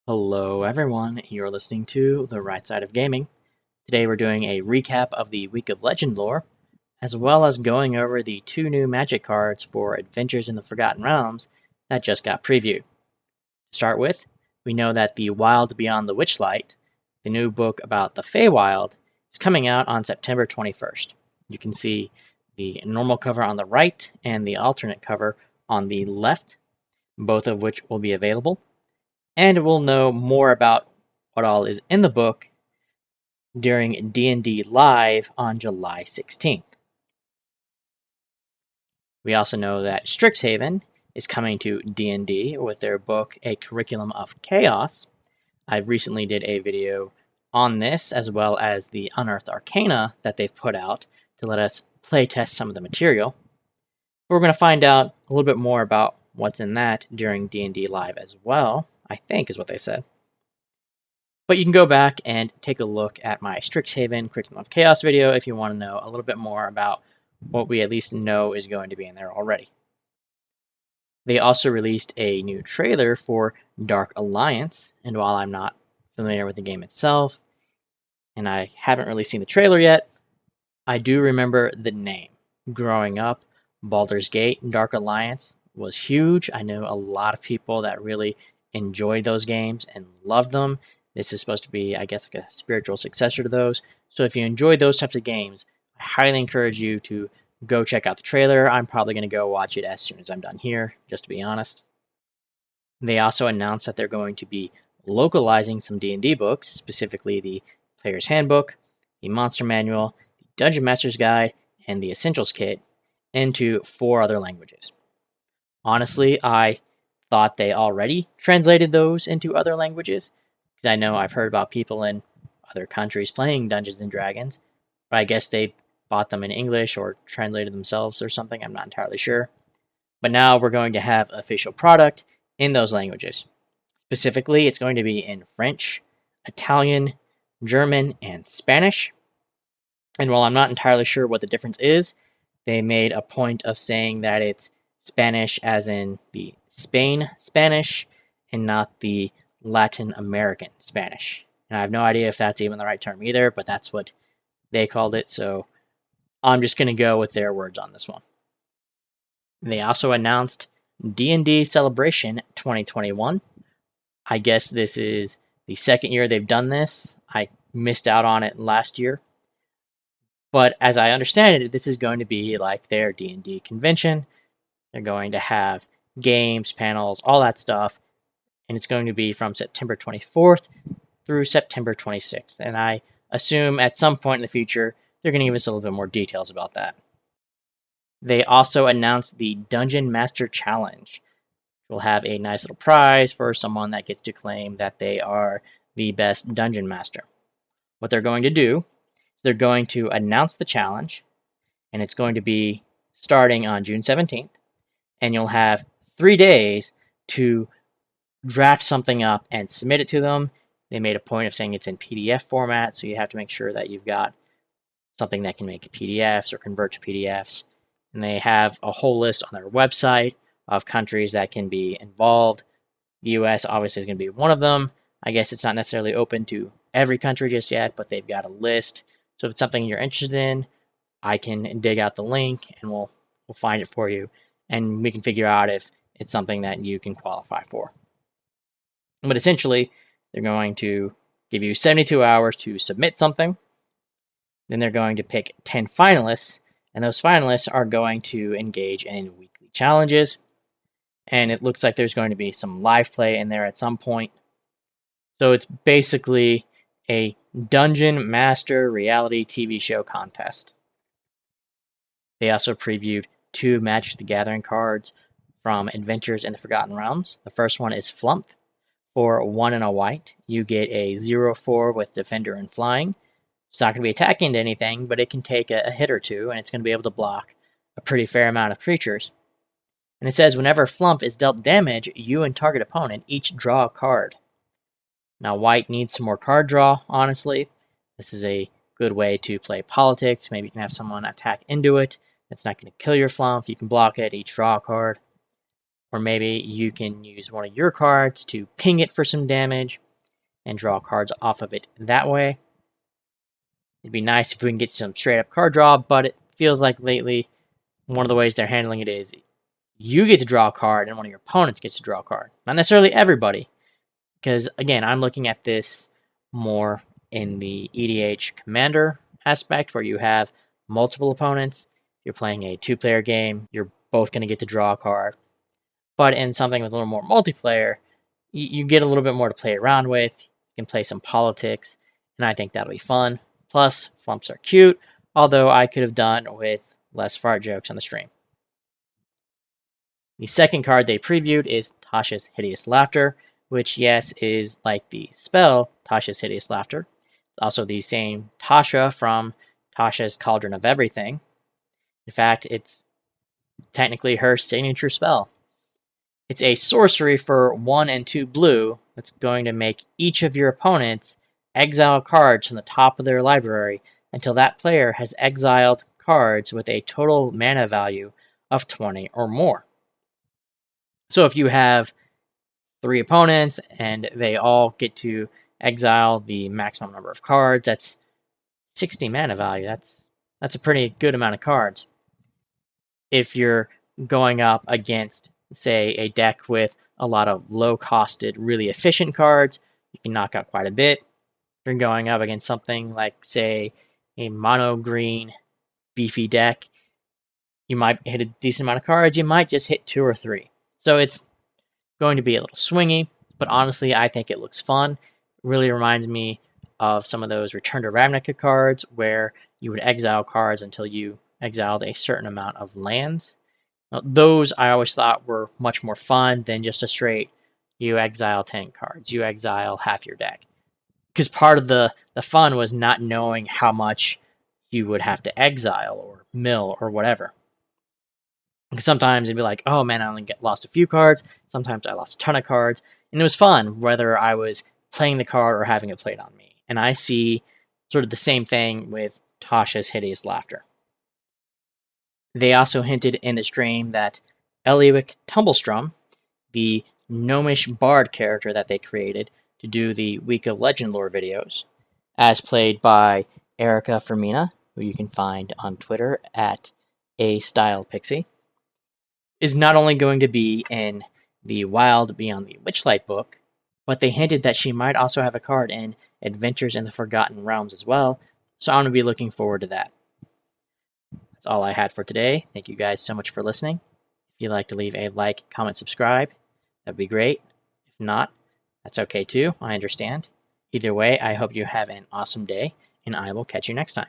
Hello everyone, you're listening to The Right Side of Gaming. Today we're doing a recap of the Week of Legend lore, as well as going over the two new magic cards for Adventures in the Forgotten Realms that just got previewed. To start with, we know that The Wild Beyond the Witchlight, the new book about the Feywild, is coming out on September 21st. You can see the normal cover on the right and the alternate cover on the left, both of which will be available. And we'll know more about what all is in the book during D&D Live on July 16th. We also know that Stricthaven is coming to D&D with their book A Curriculum of Chaos. I recently did a video on this, as well as the Unearthed Arcana that they've put out to let us playtest some of the material. We're going to find out a little bit more about what's in that during D&D Live as well, I think is what they said. But you can go back and take a look at my Strixhaven Curriculum of Chaos video if you want to know a little bit more about what we at least know is going to be in there already. They also released a new trailer for Dark Alliance, and while I'm not familiar with the game itself, and I haven't really seen the trailer yet, I do remember the name. Growing up, Baldur's Gate and Dark Alliance was huge. I know a lot of people that really enjoyed those games and loved them. This is supposed to be, I guess, like a spiritual successor to those. So if you enjoy those types of games, I highly encourage you to go check out the trailer. I'm probably going to go watch it as soon as I'm done here, just to be honest. They also announced that they're going to be localizing some D&D books, specifically the Player's Handbook, the Monster Manual, the Dungeon Master's Guide, and the Essentials Kit, into 4 other languages. Honestly, I thought they already translated those into other languages, because I know I've heard about people in other countries playing Dungeons & Dragons, but I guess they bought them in English or translated themselves or something, I'm not entirely sure. But now we're going to have official product in those languages. Specifically, it's going to be in French, Italian, German, and Spanish. And while I'm not entirely sure what the difference is, they made a point of saying that it's Spanish as in the Spain Spanish and not the Latin American Spanish. And I have no idea if that's even the right term either, but that's what they called it, so I'm just going to go with their words on this one. They also announced D&D Celebration 2021. I guess this is the second year they've done this. I missed out on it last year. But as I understand it, this is going to be like their D&D convention. They're going to have games, panels, all that stuff. And it's going to be from September 24th through September 26th. And I assume at some point in the future, they're going to give us a little bit more details about that. They also announced the Dungeon Master Challenge. We'll have a nice little prize for someone that gets to claim that they are the best Dungeon Master. What they're going to do is they're going to announce the challenge, and it's going to be starting on June 17th, and you'll have 3 days to draft something up and submit it to them. They made a point of saying it's in PDF format, so you have to make sure that you've got something that can make PDFs or convert to PDFs. And they have a whole list on their website of countries that can be involved. The US obviously is going to be one of them. I guess it's not necessarily open to every country just yet, but they've got a list. So if it's something you're interested in, I can dig out the link and we'll find it for you. And we can figure out if it's something that you can qualify for. But essentially, they're going to give you 72 hours to submit something. Then they're going to pick 10 finalists, and those finalists are going to engage in weekly challenges. And it looks like there's going to be some live play in there at some point. So it's basically a Dungeon Master reality TV show contest. They also previewed 2 Magic the Gathering cards from Adventures in the Forgotten Realms. The first one is Flump. For 1 and a white, you get a 0/4 with Defender and Flying. It's not going to be attacking to anything, but it can take a hit or two, and it's going to be able to block a pretty fair amount of creatures. And it says, whenever Flump is dealt damage, you and target opponent each draw a card. Now, white needs some more card draw, honestly. This is a good way to play politics. Maybe you can have someone attack into it. It's not going to kill your Flump. You can block it, each draw a card. Or maybe you can use one of your cards to ping it for some damage and draw cards off of it that way. It'd be nice if we can get some straight up card draw, but it feels like lately one of the ways they're handling it is you get to draw a card and one of your opponents gets to draw a card. Not necessarily everybody, because again, I'm looking at this more in the EDH commander aspect where you have multiple opponents. You're playing a 2-player game, you're both going to get to draw a card. But in something with a little more multiplayer, you get a little bit more to play around with. You can play some politics, and I think that'll be fun. Plus, flumps are cute, although I could have done with less fart jokes on the stream. The second card they previewed is Tashas Hideous Laughter, which, yes, is like the spell Tashas Hideous Laughter. It's also the same Tasha from Tasha's Cauldron of Everything. In fact, it's technically her signature spell. It's a sorcery for 1 and 2 blue that's going to make each of your opponents exile cards from the top of their library until that player has exiled cards with a total mana value of 20 or more. So if you have 3 opponents and they all get to exile the maximum number of cards, that's 60 mana value. That's a pretty good amount of cards. If you're going up against, say, a deck with a lot of low-costed, really efficient cards, you can knock out quite a bit. If you're going up against something like, say, a mono-green beefy deck, you might hit a decent amount of cards. You might just hit 2 or 3. So it's going to be a little swingy, but honestly, I think it looks fun. It really reminds me of some of those Return to Ravnica cards where you would exile cards until you exiled a certain amount of lands. Now, those I always thought were much more fun than just a straight, you exile 10 cards, you exile half your deck. Because part of the fun was not knowing how much you would have to exile or mill or whatever. Because sometimes it'd be like, oh man, I only lost a few cards. Sometimes I lost a ton of cards. And it was fun, whether I was playing the card or having it played on me. And I see sort of the same thing with Tasha's Hideous Laughter. They also hinted in the stream that Eliwick Tumblestrum, the gnomish bard character that they created to do the Week of Legend lore videos, as played by Erica Fermina, who you can find on Twitter at @AStylePixie, is not only going to be in the Wild Beyond the Witchlight book, but they hinted that she might also have a card in Adventures in the Forgotten Realms as well, so I'm going to be looking forward to that. That's all I had for today. Thank you guys so much for listening. If you'd like to leave a like, comment, subscribe, that'd be great. If not, that's okay too. I understand. Either way, I hope you have an awesome day, and I will catch you next time.